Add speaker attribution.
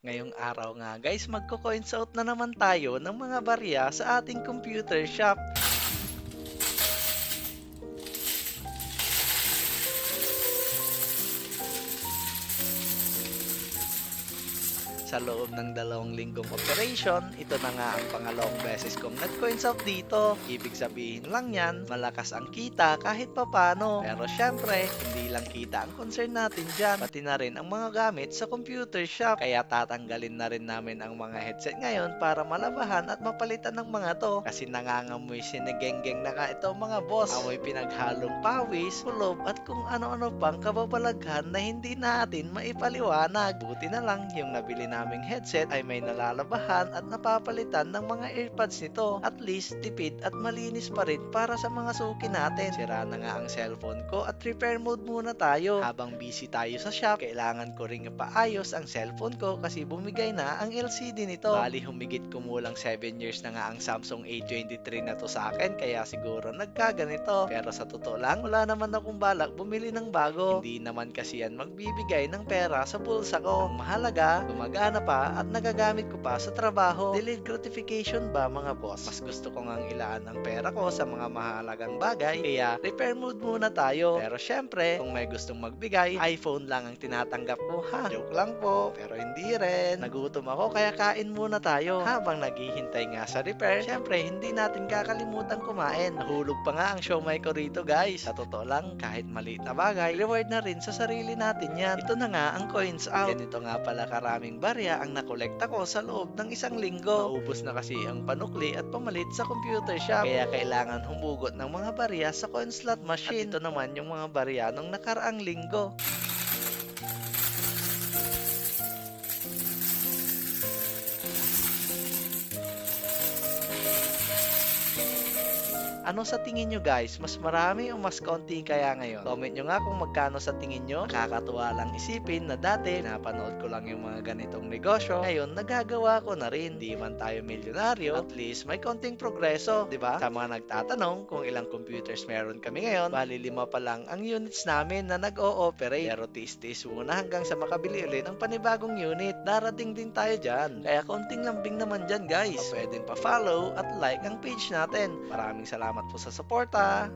Speaker 1: Ngayong araw nga guys, magko-coins out na naman tayo ng mga barya sa ating computer shop. Sa loob ng 2 linggong operation, ito na nga ang pangalawang beses kong nag-coins out dito. Ibig sabihin lang yan, malakas ang kita kahit papano. Pero syempre, hindi lang kita ang concern natin dyan, pati na rin ang mga gamit sa computer shop. Kaya tatanggalin na rin namin ang mga headset ngayon para malabahan at mapalitan ng mga to. Kasi nangangamoy sinigenggeng na nga ito mga boss. Amoy pinaghalong pawis, kulob at kung ano-ano pang kababalaghan na hindi natin maipaliwanag. Buti na lang yung nabili naming headset ay may nalalabahan at napapalitan ng mga earpods nito. At least tipid at malinis pa rin para sa mga suki natin. Sira na nga ang cellphone ko at repair mode muna tayo. Habang busy tayo sa shop, kailangan ko ring ipaayos ang cellphone ko kasi bumigay na ang LCD nito. Bali humigit kumulang 7 years na nga ang Samsung A23 na to sa akin, kaya siguro nagkaganito. Pero sa totoo lang, wala naman akong balak bumili ng bago. Hindi naman kasi yan magbibigay ng pera sa bulsa ko. Ang mahalaga, gumagana pa at nagagamit ko pa sa trabaho. Delayed gratification ba mga boss? Mas gusto ko ngang ilaan ang pera ko sa mga mahalagang bagay, kaya repair mode muna tayo. Pero syempre, kung may gustong magbigay, iPhone lang ang tinatanggap ko ha. Joke lang po, pero hindi rin. Nagutom ako kaya kain muna tayo. Habang naghihintay nga sa repair, syempre hindi natin kakalimutan kumain. Nahulog pa nga ang siomai ko rito guys. Sa totoo lang, kahit maliit na bagay, reward na rin sa sarili natin yan. Ito na nga ang coins out. Ganito nga pala karaming barya ang nakolekta ko sa loob ng 1 linggo. Naubos na kasi ang panukli at pamalit sa computer shop. Kaya kailangan humugot ng mga barya sa coin slot machine. At ito naman yung mga barya nung nakaraang linggo. Ano sa tingin nyo guys? Mas marami o mas konti kaya ngayon? Comment nyo nga kung magkano sa tingin nyo. Nakakatuwa lang isipin na dati napanood ko lang yung mga ganitong negosyo. Ngayon nagagawa ko na rin. Di man tayo milyonaryo, at least may konting progreso, di ba? Sa mga nagtatanong kung ilang computers meron kami ngayon, bali 5 pa lang ang units namin na nag-o-operate. Pero tiis-tiis muna hanggang sa makabili ulit ng panibagong unit. Darating din tayo dyan. Kaya konting lambing naman dyan guys. Pwedeng pa-follow at like ang page natin. Maraming salamat po sa suporta.